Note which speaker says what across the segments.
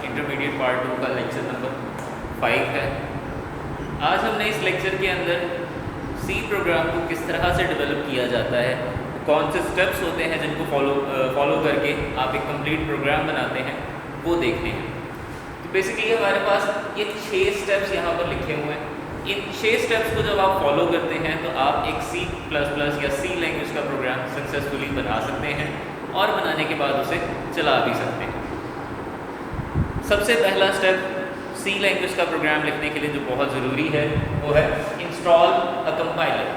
Speaker 1: Intermediate part 2 का lecture number 5 है। आज हमने इस लेक्चर के अंदर सी प्रोग्राम को किस तरह से डेवलप किया जाता है, कौन से स्टेप्स होते हैं जिनको फॉलो करके आप एक कंप्लीट प्रोग्राम बनाते हैं, वो देखने हैं। तो बेसिकली हमारे पास ये 6 स्टेप्स यहाँ पर लिखे हुए हैं। इन 6 स्टेप्स को जब आप फॉलो करते हैं तो आप एक C++ या सी लैंग्वेज का प्रोग्राम सक्सेसफुली बना सकते हैं और बनाने के बाद उसे चला भी सकते हैं। सबसे पहला स्टेप सी लैंग्वेज का प्रोग्राम लिखने के लिए जो बहुत ज़रूरी है वो है इंस्टॉल अ कंपाइलर।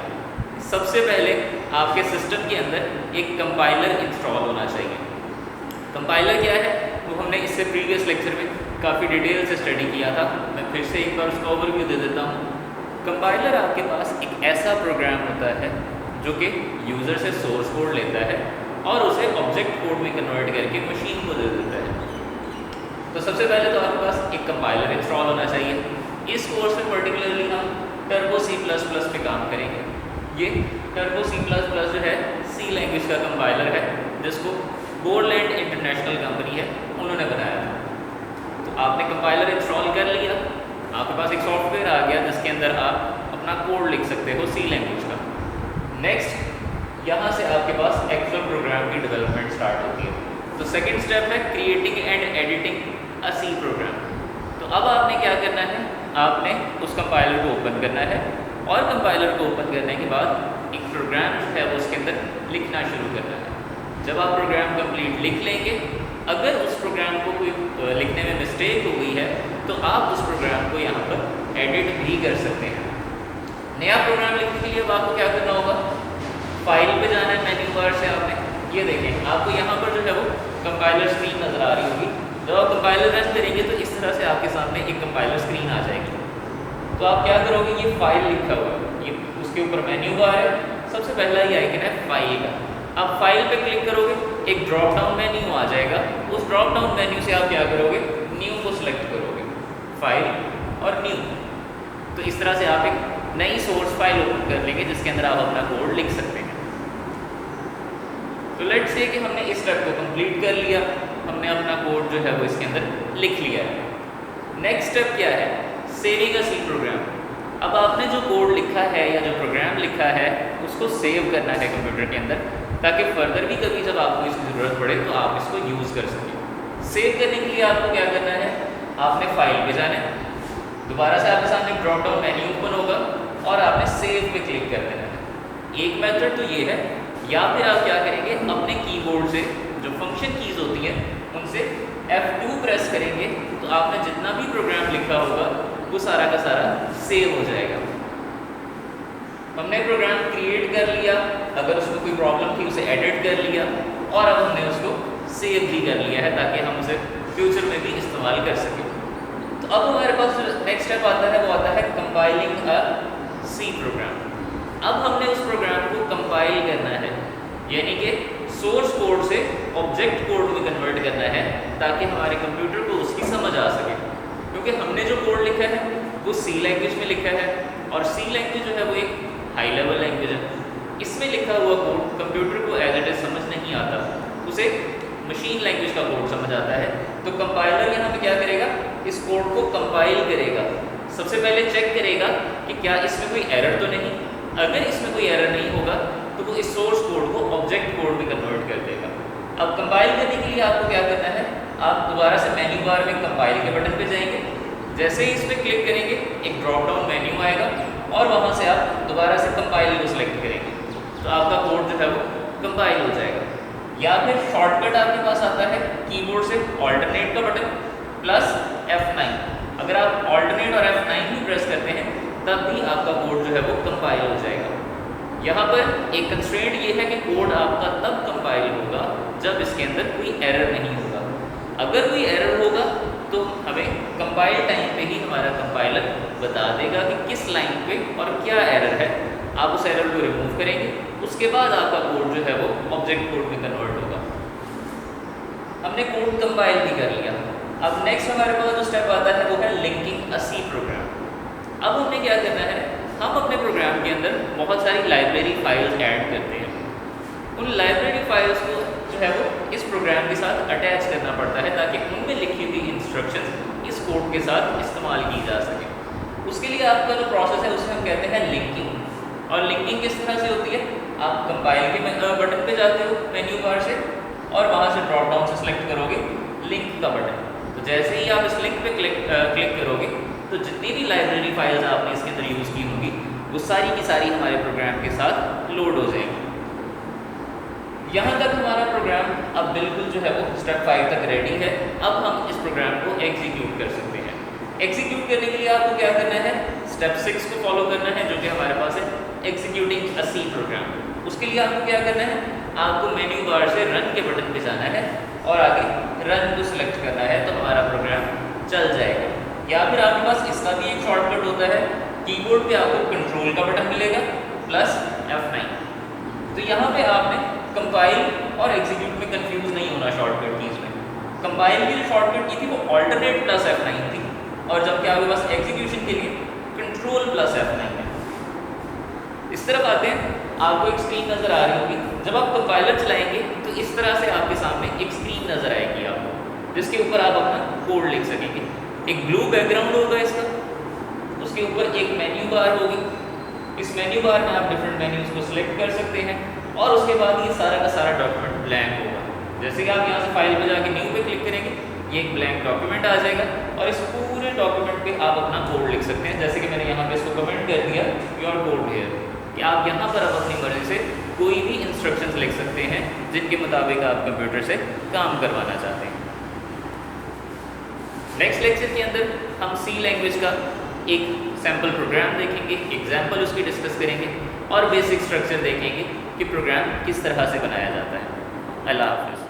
Speaker 1: सबसे पहले आपके सिस्टम के अंदर एक कंपाइलर इंस्टॉल होना चाहिए। कंपाइलर क्या है वो हमने इससे प्रीवियस लेक्चर में काफ़ी डिटेल से स्टडी किया था। मैं फिर से एक बार उसका ओवरव्यू दे देता हूँ। कंपाइलर आपके पास एक ऐसा प्रोग्राम होता है जो कि यूज़र से सोर्स कोड लेता है और उसे ऑब्जेक्ट कोड में कन्वर्ट करके मशीन को दे देता है। तो सबसे पहले तो आपके पास एक कंपाइलर इंस्टॉल होना चाहिए। इस कोर्स में पर्टिकुलरली हम टर्बो C++ पे काम करेंगे। ये टर्बो C++ जो है सी लैंग्वेज का कंपाइलर है जिसको गोरलैंड इंटरनेशनल कंपनी है उन्होंने बनाया था। तो आपने कंपाइलर इंस्टॉल कर लिया, आपके पास एक सॉफ्टवेयर आ गया जिसके अंदर आप अपना कोड लिख सकते हो सी लैंग्वेज का। नेक्स्ट यहाँ से आपके पास एक्चुअल प्रोग्राम की डेवलपमेंट स्टार्ट होती है। तो सेकंड स्टेप है creating and editing a C program. तो अब आपने क्या करना है, आपने उस कंपाइलर को ओपन करना है और कंपाइलर को ओपन करने के बाद एक प्रोग्राम जो है वो उसके अंदर लिखना शुरू करना है। जब आप प्रोग्राम कंप्लीट लिख लेंगे, अगर उस प्रोग्राम को कोई लिखने में मिस्टेक हो गई है तो आप उस प्रोग्राम को यहाँ पर एडिट भी कर सकते हैं। नया प्रोग्राम लिखने के लिए अब आपको क्या करना होगा, फाइल पे जाना है मेन्यू बार से। आपने ये देखें आपको यहाँ पर जो है वो कंपाइलर स्क्रीन नज़र आ रही होगी। जब आप कंपाइलर रन करेंगे तो इस तरह से आपके सामने एक कंपाइलर स्क्रीन आ जाएगी। तो आप क्या करोगे, ये फाइल लिखा हुआ है, ये उसके ऊपर मेन्यू बार है, सबसे पहला ये आइकन है फाइल का। आप फाइल पे क्लिक करोगे, एक ड्रॉप डाउन मेन्यू आ जाएगा। उस ड्रॉप डाउन मेन्यू से आप क्या करोगे, न्यू को सिलेक्ट करोगे, फाइल और न्यू। तो इस तरह से आप एक नई सोर्स फाइल ओपन कर लेंगे जिसके अंदर आप अपना कोड लिख सकते हैं। तो लेट्स से कि हमने इस स्टेप को कंप्लीट कर लिया, हमने अपना कोड जो है वो इसके अंदर लिख लिया है। नेक्स्ट स्टेप क्या है, सेविंग अ सी प्रोग्राम। अब आपने जो कोड लिखा है या जो प्रोग्राम लिखा है उसको सेव करना है कंप्यूटर के अंदर, ताकि फर्दर भी कभी जब आपको इसकी ज़रूरत पड़े तो आप इसको यूज़ कर सकें। सेव करने के लिए आपको क्या करना है, आपने फाइल पे जाना है, दोबारा से आपके सामने ड्रॉप डाउन मेन्यू ओपन होगा और आपने सेव पे क्लिक कर देना है। एक मेथड तो ये है, या फिर आप क्या करेंगे, अपने कीबोर्ड से जो फंक्शन कीज़ होती हैं उनसे F2 प्रेस करेंगे तो आपने जितना भी प्रोग्राम लिखा होगा वो सारा का सारा सेव हो जाएगा। हमने प्रोग्राम क्रिएट कर लिया, अगर उसमें कोई प्रॉब्लम थी उसे एडिट कर लिया और अब हमने उसको सेव भी कर लिया है ताकि हम उसे फ्यूचर में भी इस्तेमाल कर सकें। तो अब हमारे पास जो नेक्स्ट स्टेप आता है वो आता है कंपाइलिंग अ सी प्रोग्राम। अब हमने उस प्रोग्राम को कंपाइल करना है, यानी कि सोर्स कोड से ऑब्जेक्ट कोड में कन्वर्ट करना है ताकि हमारे कंप्यूटर को उसकी समझ आ सके। क्योंकि हमने जो कोड लिखा है वो सी लैंग्वेज में लिखा है और सी लैंग्वेज जो है वो एक हाई लेवल लैंग्वेज है। इसमें लिखा हुआ कोड कंप्यूटर को एज इट इज समझ नहीं आता, उसे मशीन लैंग्वेज का कोड समझ आता है। तो कंपाइलर यहाँ पे क्या करेगा, इस कोड को कंपाइल करेगा। सबसे पहले चेक करेगा कि क्या इसमें कोई एरर तो नहीं। अगर इसमें कोई एरर नहीं होगा तो वो इस सोर्स कोड को ऑब्जेक्ट कोड में कन्वर्ट कर देगा। अब कंपाइल करने के लिए आपको क्या करना है, आप दोबारा से मेन्यू बार में कंपाइल के बटन पे जाएंगे। जैसे ही इस पर क्लिक करेंगे एक ड्रॉप डाउन मेन्यू आएगा और वहाँ से आप दोबारा से कंपाइल को सिलेक्ट करेंगे तो आपका कोड जो है वो कंपाइल हो जाएगा। या फिर शॉर्टकट आपके पास आता है कीबोर्ड से ऑल्टरनेट का बटन प्लस F9। अगर आप ऑल्टरनेट और F9 भी प्रेस करते हैं तब भी आपका कोड जो है वो कंपाइल हो जाएगा। यहाँ पर एक कंस्ट्रेंट ये है कि कोड आपका तब कंपाइल होगा जब इसके अंदर कोई एरर नहीं होगा। अगर कोई एरर होगा तो हमें कंपाइल टाइम पे ही हमारा कंपाइलर बता देगा कि किस लाइन पे और क्या एरर है। आप उस एरर को रिमूव करेंगे, उसके बाद आपका कोड जो है वो ऑब्जेक्ट कोड में कन्वर्ट होगा। हमने कोड कंपाइल भी कर लिया। अब नेक्स्ट हमारे पास जो स्टेप आता है वो है लिंकिंग अ सी प्रोग्राम। अब हमें क्या करना है, हम अपने प्रोग्राम के अंदर बहुत सारी लाइब्रेरी फाइल्स ऐड करते हैं। उन लाइब्रेरी फाइल्स को जो है वो इस प्रोग्राम के साथ अटैच करना पड़ता है ताकि उनमें लिखी हुई कोड के साथ इस्तेमाल की जा सके। उसके लिए आपका जो प्रोसेस है उसे हम कहते हैं लिंकिंग। और लिंकिंग किस तरह से होती है, आप कंपाइल के बटन पे जाते हो मेन्यू बार से और वहाँ से ड्रॉप डाउन से सिलेक्ट करोगे लिंक का बटन। तो जैसे ही आप इस लिंक पे क्लिक करोगे तो जितनी भी लाइब्रेरी फाइल्स आपने इसके अंदर यूज़ की होंगी वो सारी की सारी हमारे प्रोग्राम के साथ लोड हो जाएगी। यहाँ तक हमारा प्रोग्राम अब बिल्कुल जो है वो स्टेप 5 तक रेडी है। अब हम इस प्रोग्राम को एग्जीक्यूट कर सकते हैं। एग्जीक्यूट करने के लिए आपको क्या करना है, स्टेप 6 को फॉलो करना है जो कि हमारे पास है एग्जीक्यूटिंग अ सी प्रोग्राम। उसके लिए आपको क्या करना है, आपको मेन्यू बार से रन के बटन पे जाना है और आगे रन को सिलेक्ट करना है तो हमारा प्रोग्राम चल जाएगा। या फिर आपके पास इसका भी एक शॉर्टकट होता है, कीबोर्ड पे आपको कंट्रोल का बटन मिलेगा प्लस F9। तो यहाँ पे आपने कंपाइल और एग्जीक्यूट में कंफ्यूज नहीं होना शॉर्टकट कीज में। कंपाइल की जो शॉर्टकट की थी वो ऑल्टरनेट प्लस F9 थी और जबकि आपके पास एग्जीक्यूशन के लिए कंट्रोल प्लस F9 है। इस तरफ आते हैं, आपको एक स्क्रीन नज़र आ रही होगी। जब आप कंपाइलर चलाएंगे तो इस तरह से आपके सामने एक स्क्रीन नज़र आएगी आपको, जिसके ऊपर आप अपना कोड लिख सकेंगे। एक ब्लू बैकग्राउंड होगा इसका, उसके ऊपर एक मेन्यू बार होगी। इस मेन्यू बार में आप डिफरेंट मेन्यूज़ को सिलेक्ट कर सकते हैं और उसके बाद ये सारा का सारा डॉक्यूमेंट ब्लैंक होगा। जैसे कि आप यहाँ से फाइल पे जाके न्यू पे क्लिक करेंगे, ये एक ब्लैंक डॉक्यूमेंट आ जाएगा और इस पूरे डॉक्यूमेंट पे आप अपना कोड लिख सकते हैं। जैसे कि मैंने यहाँ पे इसको कमेंट कर दिया योर कोड हियर, कि आप यहाँ पर अब अपनी मर्जी से कोई भी इंस्ट्रक्शंस लिख सकते हैं जिनके मुताबिक आप कंप्यूटर से काम करवाना चाहते हैं। नेक्स्ट लेक्चर के अंदर हम सी लैंग्वेज का एक सैम्पल प्रोग्राम देखेंगे, एग्जाम्पल उसकी डिस्कस करेंगे और बेसिक स्ट्रक्चर देखेंगे कि प्रोग्राम किस तरह से बनाया जाता है। अल्लाह हाफ़िज़।